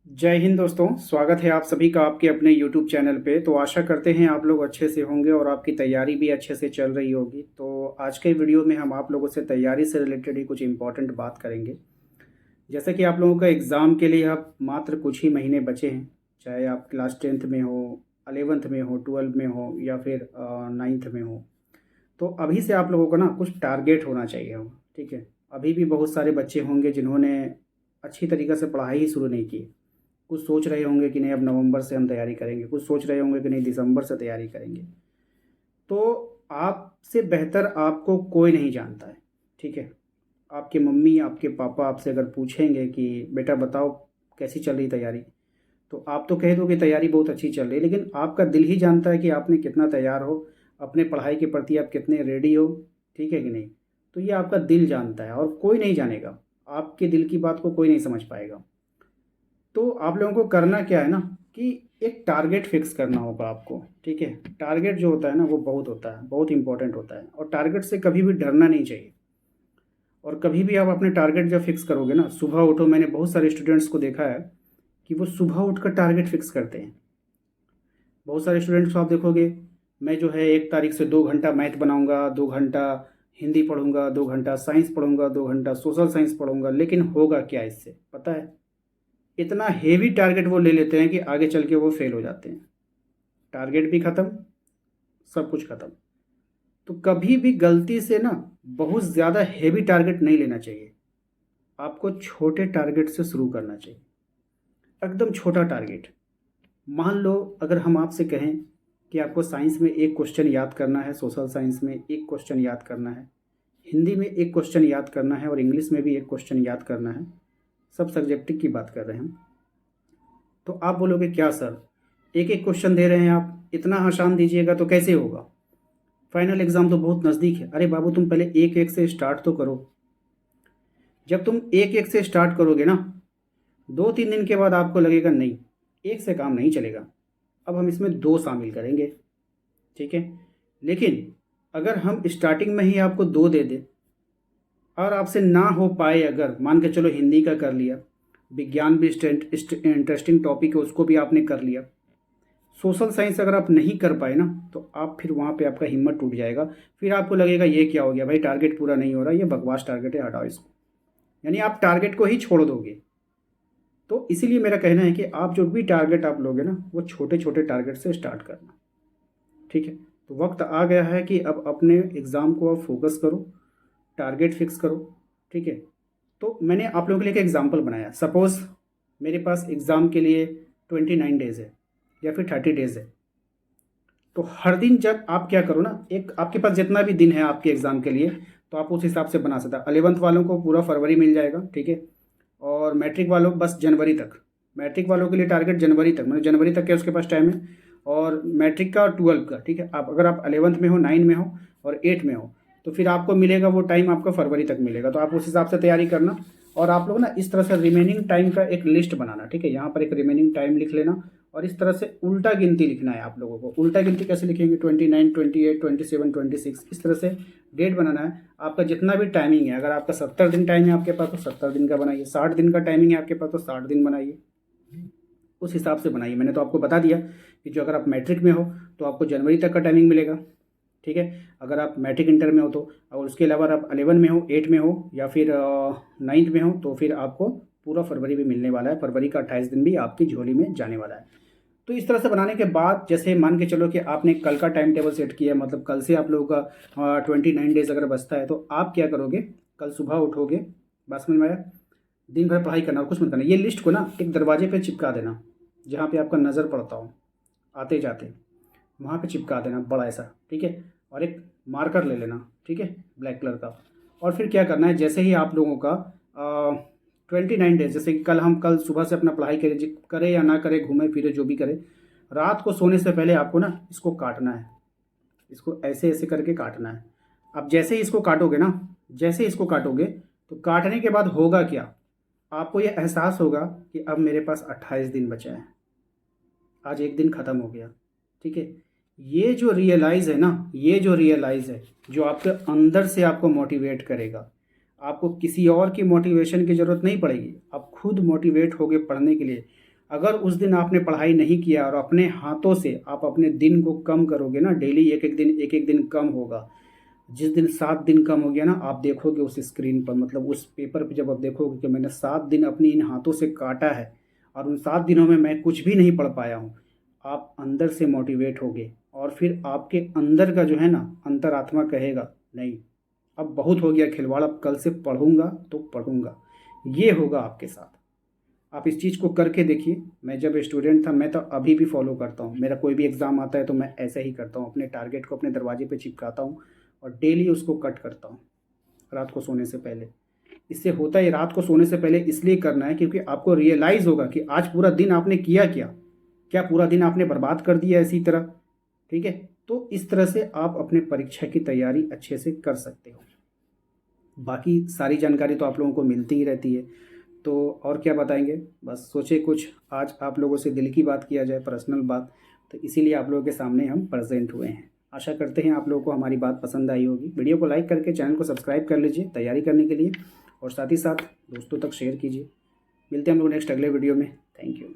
जय हिंद दोस्तों। स्वागत है आप सभी का आपके अपने YouTube चैनल पे। तो आशा करते हैं आप लोग अच्छे से होंगे और आपकी तैयारी भी अच्छे से चल रही होगी। तो आज के वीडियो में हम आप लोगों से तैयारी से रिलेटेड ही कुछ इम्पोर्टेंट बात करेंगे। जैसे कि आप लोगों का एग्ज़ाम के लिए अब मात्र कुछ ही महीने बचे हैं, चाहे आप क्लास 10th में हो, 11th में हो, 12 में हो या फिर 9th में हो। तो अभी से आप लोगों को ना कुछ टारगेट होना चाहिए होगा, ठीक है। अभी भी बहुत सारे बच्चे होंगे जिन्होंने अच्छी तरीक़े से पढ़ाई ही शुरू नहीं की। कुछ सोच रहे होंगे कि नहीं अब नवंबर से हम तैयारी करेंगे, कुछ सोच रहे होंगे कि नहीं दिसंबर से तैयारी करेंगे। तो आपसे बेहतर आपको कोई नहीं जानता है, ठीक है। आपके मम्मी आपके पापा आपसे अगर पूछेंगे कि बेटा बताओ कैसी चल रही तैयारी, तो आप तो कह दो कि तैयारी बहुत अच्छी चल रही है, लेकिन आपका दिल ही जानता है कि आपने कितना तैयार हो, अपने पढ़ाई के प्रति आप कितने रेडी हो, ठीक है कि नहीं। तो ये आपका दिल जानता है और कोई नहीं जानेगा, आपके दिल की बात को कोई नहीं समझ पाएगा। तो आप लोगों को करना क्या है ना कि एक टारगेट फिक्स करना होगा आपको, ठीक है। टारगेट जो होता है ना वो बहुत होता है, बहुत इंपॉर्टेंट होता है और टारगेट से कभी भी डरना नहीं चाहिए। और कभी भी आप अपने टारगेट जब फिक्स करोगे ना, सुबह उठो, मैंने बहुत सारे स्टूडेंट्स को देखा है कि वो सुबह उठकर टारगेट फिक्स करते हैं। बहुत सारे स्टूडेंट्स को आप देखोगे, मैं जो है 1 तारीख से 2 घंटा मैथ बनाऊंगा, 2 घंटा हिंदी पढ़ूंगा, 2 घंटा साइंस पढ़ूंगा, 2 घंटा सोशल साइंस पढ़ूंगा, लेकिन होगा क्या इससे पता है। इतना हेवी टारगेट वो ले लेते हैं कि आगे चल के वो फेल हो जाते हैं। टारगेट भी ख़त्म, सब कुछ ख़त्म। तो कभी भी गलती से ना बहुत ज़्यादा हेवी टारगेट नहीं लेना चाहिए। आपको छोटे टारगेट से शुरू करना चाहिए, एकदम छोटा टारगेट। मान लो अगर हम आपसे कहें कि आपको साइंस में एक क्वेश्चन याद करना है, सोशल साइंस में एक क्वेश्चन याद करना है, हिंदी में एक क्वेश्चन याद करना है और इंग्लिश में भी एक क्वेश्चन याद करना है, सब सब्जेक्ट की बात कर रहे हैं हम। तो आप बोलोगे क्या सर, एक एक क्वेश्चन दे रहे हैं आप, इतना आसान दीजिएगा तो कैसे होगा, फाइनल एग्ज़ाम तो बहुत नज़दीक है। अरे बाबू तुम पहले एक एक से स्टार्ट तो करो। जब तुम एक एक से स्टार्ट करोगे ना, 2-3 दिन के बाद आपको लगेगा नहीं, एक से काम नहीं चलेगा, अब हम इसमें दो शामिल करेंगे, ठीक है। लेकिन अगर हम स्टार्टिंग में ही आपको दो दे दें और आपसे ना हो पाए, अगर मान के चलो हिंदी का कर लिया, विज्ञान भी इंटरेस्टिंग टॉपिक है उसको भी आपने कर लिया, सोशल साइंस अगर आप नहीं कर पाए ना, तो आप फिर वहाँ पे आपका हिम्मत टूट जाएगा। फिर आपको लगेगा ये क्या हो गया भाई, टारगेट पूरा नहीं हो रहा, ये बकवास टारगेट है, हटाओ इसको। यानी आप टारगेट को ही छोड़ दोगे। तो इसीलिए मेरा कहना है कि आप जो भी टारगेट आप लोगे ना, वो छोटे छोटे टारगेट से स्टार्ट करना, ठीक है। तो वक्त आ गया है कि अब अपने एग्ज़ाम को आप फोकस करो, टारगेट फिक्स करो, ठीक है। तो मैंने आप लोगों के लिए एक एग्जाम्पल बनाया। सपोज़ मेरे पास एग्ज़ाम के लिए 29 डेज़ है या फिर 30 डेज़ है। तो हर दिन जब आप क्या करो ना, एक आपके पास जितना भी दिन है आपके एग्ज़ाम के लिए, तो आप उस हिसाब से बना सकते हैं। 11th वालों को पूरा फरवरी मिल जाएगा, ठीक है। और मैट्रिक वालों को बस जनवरी तक, मैट्रिक वालों के लिए टारगेट जनवरी तक, मतलब जनवरी तक के उसके पास टाइम है। और मैट्रिक का और 12 का, ठीक है। आप अगर आप 11th में हो, 9 में हो और 8 में हो, तो फिर आपको मिलेगा वो टाइम, आपको फरवरी तक मिलेगा। तो आप उस हिसाब से तैयारी करना। और आप लोग ना इस तरह से रिमेनिंग टाइम का एक लिस्ट बनाना, ठीक है। यहाँ पर एक रिमेनिंग टाइम लिख लेना और इस तरह से उल्टा गिनती लिखना है आप लोगों को। उल्टा गिनती कैसे लिखेंगे, 29, 28, 27, 26, इस तरह से डेट बनाना है। आपका जितना भी टाइमिंग है, अगर आपका 70 दिन टाइम है आपके पास तो 70 दिन का बनाइए, 60 दिन का टाइमिंग है आपके पास तो 60 दिन बनाइए, उस हिसाब से बनाइए। मैंने तो आपको बता दिया कि जो अगर आप मैट्रिक में हो तो आपको जनवरी तक का टाइमिंग मिलेगा, ठीक है। अगर आप मैट्रिक इंटर में हो तो, और उसके अलावा आप 11 में हो, 8 में हो या फिर 9th में हो, तो फिर आपको पूरा फरवरी भी मिलने वाला है। फरवरी का 28 दिन भी आपकी झोली में जाने वाला है। तो इस तरह से बनाने के बाद, जैसे मान के चलो कि आपने कल का टाइम टेबल सेट किया, मतलब कल से आप लोगों का 29 डेज़ अगर बचता है, तो आप क्या करोगे, कल सुबह उठोगे, बस में आया, दिन भर पढ़ाई करना और कुछ मत करना। ये लिस्ट को ना एक दरवाजे पे चिपका देना, जहाँ पे आपका नज़र पड़ता हो आते जाते, वहाँ पे चिपका देना बड़ा ऐसा, ठीक है। और एक मार्कर ले लेना, ठीक है, ब्लैक कलर का। और फिर क्या करना है, जैसे ही आप लोगों का 29 डेज, जैसे कि कल सुबह से अपना पढ़ाई करे या ना करे, घूमे फिरे जो भी करे, रात को सोने से पहले आपको ना इसको काटना है, इसको ऐसे ऐसे करके काटना है। अब जैसे ही इसको काटोगे ना, जैसे ही इसको काटोगे, तो काटने के बाद होगा क्या, आपको ये एहसास होगा कि अब मेरे पास 28 दिन बचे हैं, आज एक दिन ख़त्म हो गया, ठीक है। ये जो रियलाइज़ है ना, ये जो रियलाइज़ है, जो आपके अंदर से आपको मोटिवेट करेगा। आपको किसी और की मोटिवेशन की ज़रूरत नहीं पड़ेगी, आप खुद मोटिवेट होगे पढ़ने के लिए। अगर उस दिन आपने पढ़ाई नहीं किया और अपने हाथों से आप अपने दिन को कम करोगे ना, डेली एक एक दिन कम होगा। जिस दिन 7 दिन कम हो गया ना, आप देखोगे उस स्क्रीन पर, मतलब उस पेपर पे जब आप देखोगे कि मैंने 7 दिन अपनी इन हाथों से काटा है और उन 7 दिनों में मैं कुछ भी नहीं पढ़ पाया हूँ, आप अंदर से मोटिवेट होगे और फिर आपके अंदर का जो है ना अंतरात्मा कहेगा नहीं, अब बहुत हो गया खिलवाड़, अब कल से पढ़ूंगा तो पढ़ूंगा। ये होगा आपके साथ। आप इस चीज़ को करके देखिए। मैं जब स्टूडेंट था, मैं तो अभी भी फॉलो करता हूँ। मेरा कोई भी एग्ज़ाम आता है तो मैं ऐसा ही करता हूँ, अपने टारगेट को अपने दरवाजे पे चिपकाता हूँ और डेली उसको कट करता हूँ रात को सोने से पहले। इससे होता है, रात को सोने से पहले इसलिए करना है क्योंकि आपको रियलाइज़ होगा कि आज पूरा दिन आपने किया क्या, क्या पूरा दिन आपने बर्बाद कर दिया इसी तरह। ठीक है, तो इस तरह से आप अपने परीक्षा की तैयारी अच्छे से कर सकते हो। बाकी सारी जानकारी तो आप लोगों को मिलती ही रहती है, तो और क्या बताएंगे। बस सोचे कुछ आज आप लोगों से दिल की बात किया जाए, पर्सनल बात, तो इसीलिए आप लोगों के सामने हम प्रेजेंट हुए हैं। आशा करते हैं आप लोगों को हमारी बात पसंद आई होगी। वीडियो को लाइक करके चैनल को सब्सक्राइब कर लीजिए तैयारी करने के लिए, और साथ ही साथ दोस्तों तक शेयर कीजिए। मिलते हैं हम लोग नेक्स्ट अगले वीडियो में। Thank you.